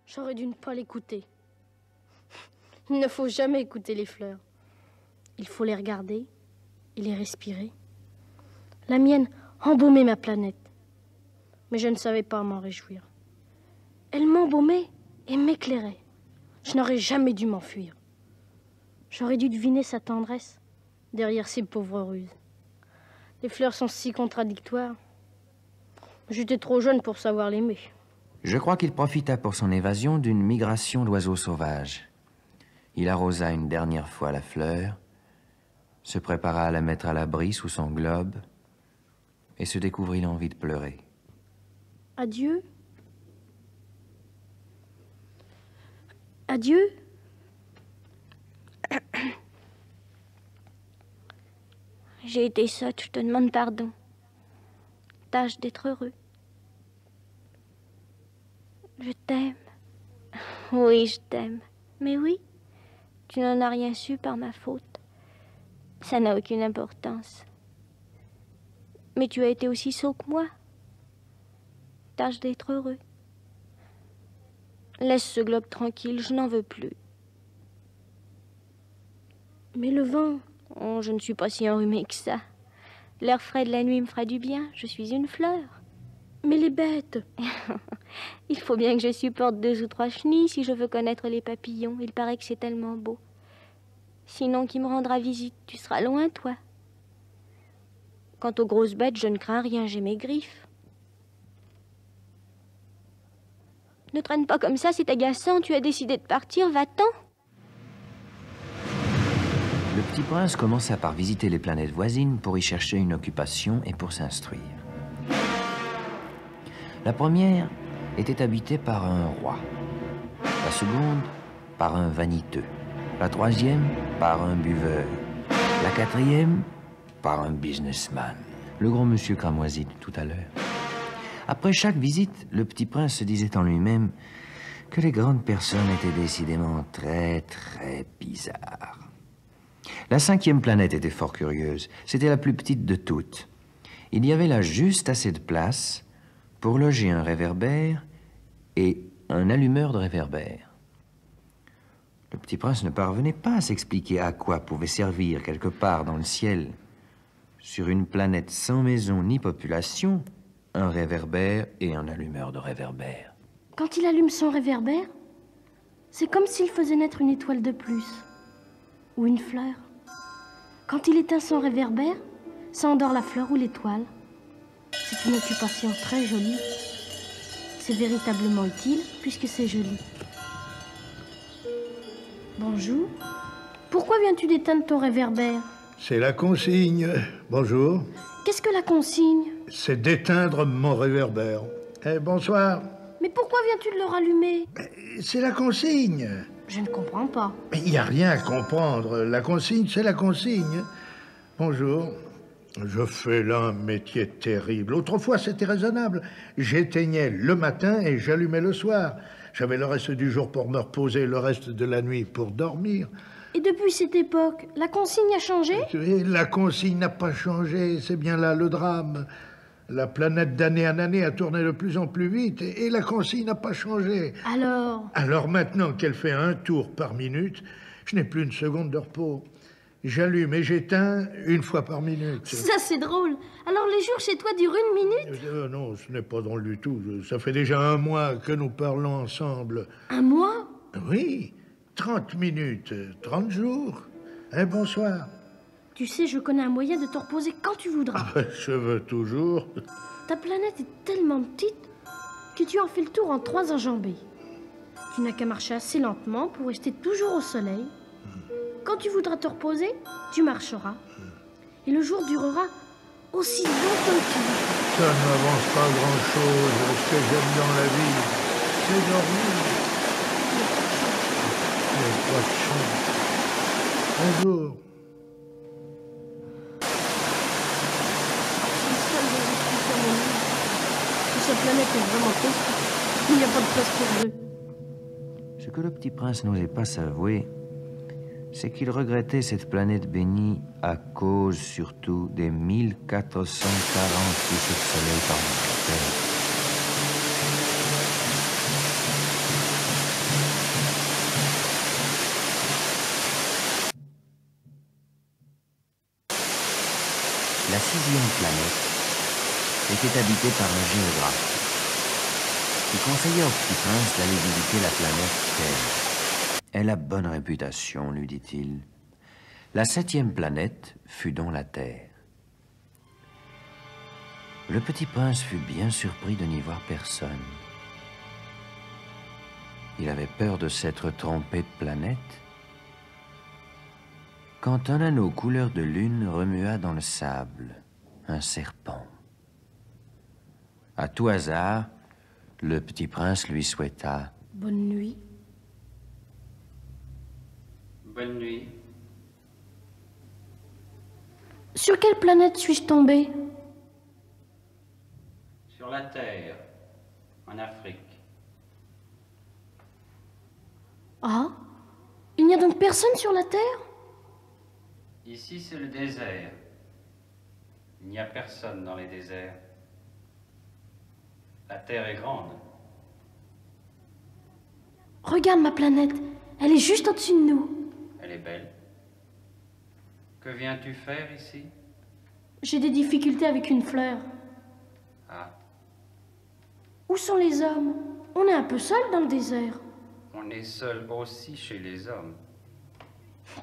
J'aurais dû ne pas l'écouter. Il ne faut jamais écouter les fleurs. Il faut les regarder et les respirer. La mienne embaumait ma planète. Mais je ne savais pas m'en réjouir. Elle m'embaumait et m'éclairait. Je n'aurais jamais dû m'enfuir. J'aurais dû deviner sa tendresse derrière ces pauvres ruses. Les fleurs sont si contradictoires. J'étais trop jeune pour savoir l'aimer. Je crois qu'il profita pour son évasion d'une migration d'oiseaux sauvages. Il arrosa une dernière fois la fleur, se prépara à la mettre à l'abri sous son globe et se découvrit l'envie de pleurer. Adieu. Adieu. J'ai été sotte, je te demande pardon. Tâche d'être heureux. Je t'aime. Oui, je t'aime. Mais oui, tu n'en as rien su par ma faute. Ça n'a aucune importance. Mais tu as été aussi sot que moi. Tâche d'être heureux. Laisse ce globe tranquille, je n'en veux plus. Mais le vent... Oh, je ne suis pas si enrhumée que ça. L'air frais de la nuit me fera du bien, je suis une fleur. Mais les bêtes... Il faut bien que je supporte 2 ou 3 chenilles si je veux connaître les papillons. Il paraît que c'est tellement beau. Sinon, qui me rendra visite? Tu seras loin, toi. Quant aux grosses bêtes, je ne crains rien, j'ai mes griffes. Ne traîne pas comme ça, c'est agaçant. Tu as décidé de partir, va-t'en. Le petit prince commença par visiter les planètes voisines pour y chercher une occupation et pour s'instruire. La première était habitée par un roi, la seconde par un vaniteux, la troisième par un buveur, la quatrième par un businessman, le gros monsieur cramoisi de tout à l'heure. Après chaque visite, le petit prince se disait en lui-même que les grandes personnes étaient décidément très, très bizarres. La 5e planète était fort curieuse. C'était la plus petite de toutes. Il y avait là juste assez de place pour loger un réverbère et un allumeur de réverbère. Le petit prince ne parvenait pas à s'expliquer à quoi pouvait servir quelque part dans le ciel, sur une planète sans maison ni population, un réverbère et un allumeur de réverbère. Quand il allume son réverbère, c'est comme s'il faisait naître une étoile de plus, ou une fleur. Quand il éteint son réverbère, ça endort la fleur ou l'étoile. C'est une occupation très jolie. C'est véritablement utile puisque c'est joli. Bonjour. Pourquoi viens-tu d'éteindre ton réverbère? C'est la consigne. Bonjour. Qu'est-ce que la consigne? C'est d'éteindre mon réverbère. Bonsoir. Mais pourquoi viens-tu de le rallumer? C'est la consigne. Je ne comprends pas. Mais il n'y a rien à comprendre. La consigne, c'est la consigne. Bonjour. Je fais là un métier terrible. Autrefois, c'était raisonnable. J'éteignais le matin et j'allumais le soir. J'avais le reste du jour pour me reposer, le reste de la nuit pour dormir. Et depuis cette époque, la consigne a changé? Et la consigne n'a pas changé. C'est bien là le drame. La planète d'année en année a tourné de plus en plus vite et la consigne n'a pas changé. Alors maintenant qu'elle fait un tour par minute, je n'ai plus une seconde de repos. J'allume et j'éteins 1 fois par minute. Ça, c'est drôle. Alors les jours chez toi durent 1 minute? Non, ce n'est pas drôle du tout. Ça fait déjà 1 mois que nous parlons ensemble. 1 mois? Oui, 30 minutes, 30 jours. Bonsoir. Tu sais, je connais un moyen de te reposer quand tu voudras. Je veux toujours. Ta planète est tellement petite que tu en fais le tour en 3 enjambées. Tu n'as qu'à marcher assez lentement pour rester toujours au soleil. Quand tu voudras te reposer, tu marcheras. Et le jour durera aussi longtemps que tu veux. Ça ne m'avance pas grand-chose. Ce que j'aime dans la vie, c'est dormir. Il n'y a pas de chance. Bonjour. Cette planète est vraiment petite. Il n'y a pas de place pour 2. Ce que le petit prince n'osait pas s'avouer, c'est qu'il regrettait cette planète bénie à cause surtout des 1440 couchers de soleil par jour. 6e planète était habitée par un géographe qui conseillait au petit prince d'aller visiter la planète Terre. Elle a bonne réputation, lui dit-il. La 7e planète fut donc la Terre. Le petit prince fut bien surpris de n'y voir personne. Il avait peur de s'être trompé de planète quand un anneau couleur de lune remua dans le sable un serpent. À tout hasard, le petit prince lui souhaita « Bonne nuit ». Bonne nuit. Sur quelle planète suis-je tombé? Sur la Terre, en Afrique. Ah, il n'y a donc personne sur la Terre? Ici, c'est le désert. Il n'y a personne dans les déserts. La Terre est grande. Regarde ma planète, elle est juste au-dessus de nous. Elle est belle. Que viens-tu faire ici? J'ai des difficultés avec une fleur. Ah, Où sont les hommes? On est un peu seul dans le désert. on est seul aussi chez les hommes.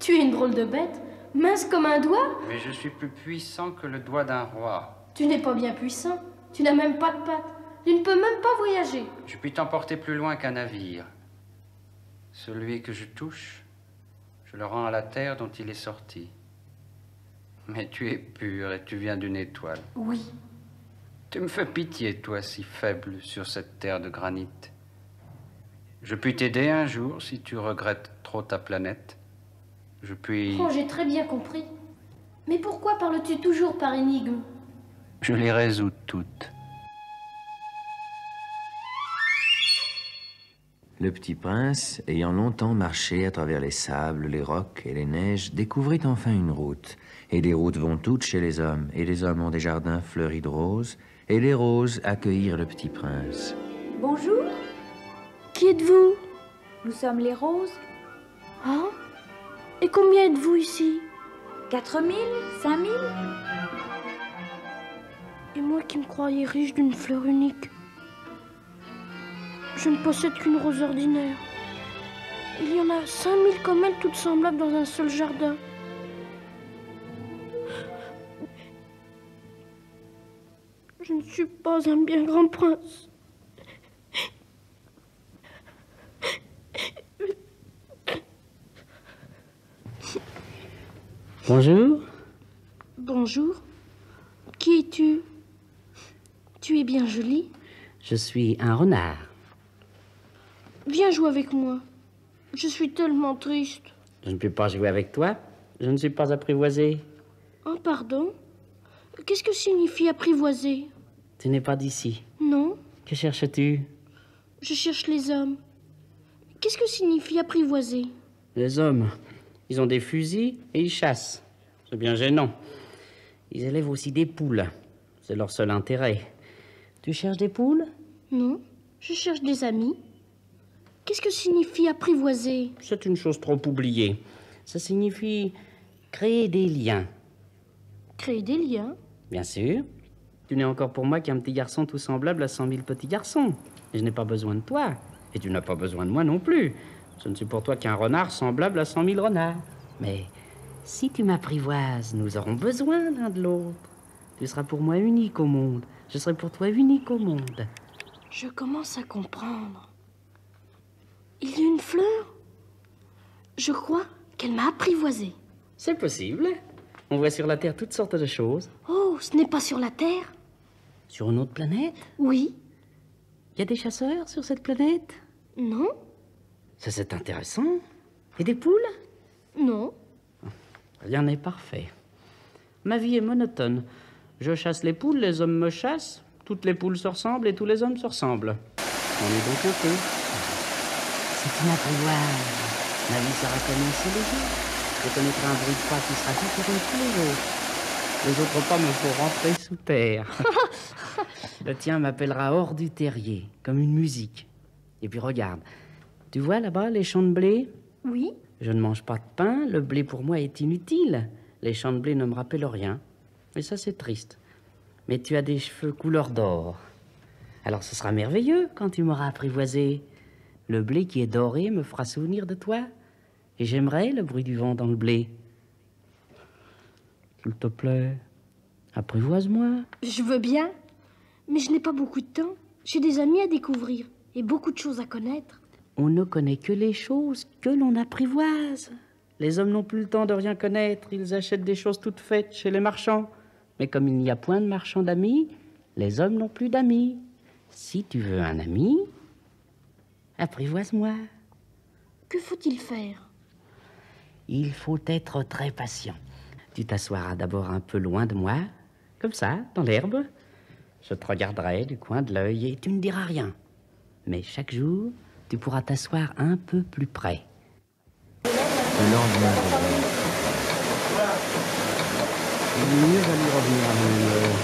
Tu es une drôle de bête, mince comme un doigt. Mais je suis plus puissant que le doigt d'un roi. Tu n'es pas bien puissant, tu n'as même pas de pattes. Tu ne peux même pas voyager. Je puis t'emporter plus loin qu'un navire. Celui que je touche, je le rends à la terre dont il est sorti. Mais tu es pur et tu viens d'une étoile. Oui. Tu me fais pitié, toi, si faible sur cette terre de granit. Je puis t'aider un jour si tu regrettes trop ta planète. Je puis... Oh, j'ai très bien compris. Mais pourquoi parles-tu toujours par énigme? Je les résous toutes. Le petit prince, ayant longtemps marché à travers les sables, les rocs et les neiges, découvrit enfin une route. Et les routes vont toutes chez les hommes, et les hommes ont des jardins fleuris de roses, et les roses accueillirent le petit prince. Bonjour, Qui êtes-vous? nous sommes les roses. Ah? Et combien êtes-vous ici? 4000, 5000? Et moi qui me croyais riche d'une fleur unique. Je ne possède qu'une rose ordinaire. Il y en a 5000 comme elle, toutes semblables dans un seul jardin. Je ne suis pas un bien grand prince. Bonjour. Bonjour. Qui es-tu? Tu es bien jolie. Je suis un renard. Viens jouer avec moi. Je suis tellement triste. Je ne peux pas jouer avec toi. Je ne suis pas apprivoisé. Oh, pardon? Qu'est-ce que signifie apprivoiser? Tu n'es pas d'ici. Non, Que cherches-tu? je cherche les hommes. Qu'est-ce que signifie apprivoiser? Les hommes. Ils ont des fusils et ils chassent. C'est bien gênant. Ils élèvent aussi des poules. C'est leur seul intérêt. Tu cherches des poules? Non, je cherche des amis. Qu'est-ce que signifie apprivoiser? C'est une chose trop oubliée. Ça signifie créer des liens. Créer des liens. Bien sûr. Tu n'es encore pour moi qu'un petit garçon tout semblable à 100 000 petits garçons. Et je n'ai pas besoin de toi. Et tu n'as pas besoin de moi non plus. Je ne suis pour toi qu'un renard semblable à 100 000 renards. Mais si tu m'apprivoises, nous aurons besoin l'un de l'autre. Tu seras pour moi unique au monde. Je serai pour toi unique au monde. Je commence à comprendre. Il y a une fleur? Je crois qu'elle m'a apprivoisé. C'est possible. On voit sur la Terre toutes sortes de choses. Oh, ce n'est pas sur la Terre? Sur une autre planète? Oui. Il y a des chasseurs sur cette planète? Non? Ça, c'est intéressant. Et des poules? Non. Rien n'est parfait. Ma vie est monotone. Je chasse les poules, les hommes me chassent. Toutes les poules se ressemblent et tous les hommes se ressemblent. On est donc un peu. Si tu m'apprivoises, ma vie sera comme un seul jour. Je connaîtrai un bruit de pas qui sera différent de tous les autres. Les autres pas me font rentrer sous terre. Le tien m'appellera hors du terrier, comme une musique. Et puis regarde, tu vois là-bas les champs de blé? Oui. Je ne mange pas de pain, le blé pour moi est inutile. Les champs de blé ne me rappellent rien. Et ça, c'est triste. Mais tu as des cheveux couleur d'or. Alors ce sera merveilleux quand tu m'auras apprivoisé. Le blé qui est doré me fera souvenir de toi. Et j'aimerais le bruit du vent dans le blé. S'il te plaît, apprivoise-moi. Je veux bien, mais je n'ai pas beaucoup de temps. J'ai des amis à découvrir et beaucoup de choses à connaître. On ne connaît que les choses que l'on apprivoise. Les hommes n'ont plus le temps de rien connaître. Ils achètent des choses toutes faites chez les marchands. Mais comme il n'y a point de marchands d'amis, les hommes n'ont plus d'amis. Si tu veux un ami, apprivoise-moi. Que faut-il faire? Il faut être très patient. Tu t'assoiras d'abord un peu loin de moi, comme ça, dans l'herbe. Je te regarderai du coin de l'œil et tu ne diras rien. Mais chaque jour, tu pourras t'asseoir un peu plus près. Le lendemain, Il est mieux d'aller revenir à la même heure.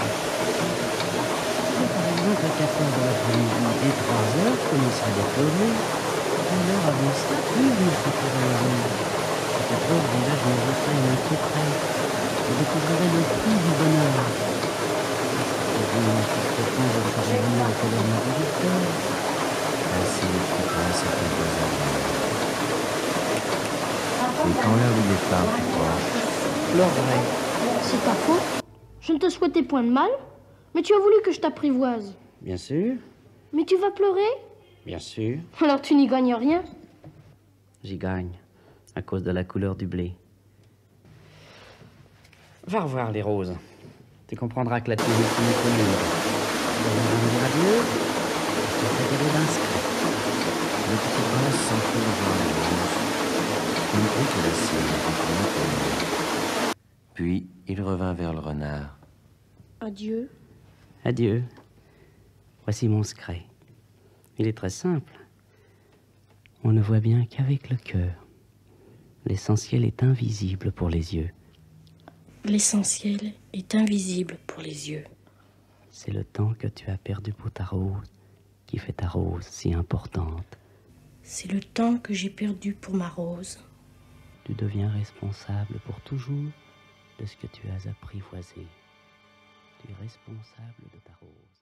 Par exemple, à 4 heures de l'après-midi et 3 heures, je commencerai à pleurer. À l'heure avant ça, plus je me sentirai heureux. À 4 heures, déjà, je me jetterai un peu près. Je découvrirai le prix du bonheur. Et je me suis je serai venu à colère ma visite. ainsi le petit prince apprivoisa. Et quand l'heure du départ fut proche, Pleurerai. C'est ta faute. Je ne te souhaitais point de mal, mais tu as voulu que je t'apprivoise. Bien sûr, Mais tu vas pleurer? bien sûr. Alors tu n'y gagnes rien. J'y gagne, à cause de la couleur du blé. Va revoir les roses. Tu comprendras que la tulipe n'est connue. Tu dois leur dire adieu. Je te ferai d'inscrit. le petit prince s'enfuit rejoint la rose. Il crut que la sienne était inconnue. Puis il revint vers le renard. Adieu. Adieu. Voici mon secret. Il est très simple. On ne voit bien qu'avec le cœur. L'essentiel est invisible pour les yeux. L'essentiel est invisible pour les yeux. C'est le temps que tu as perdu pour ta rose qui fait ta rose si importante. C'est le temps que j'ai perdu pour ma rose. Tu deviens responsable pour toujours de ce que tu as apprivoisé. Tu es responsable de ta rose.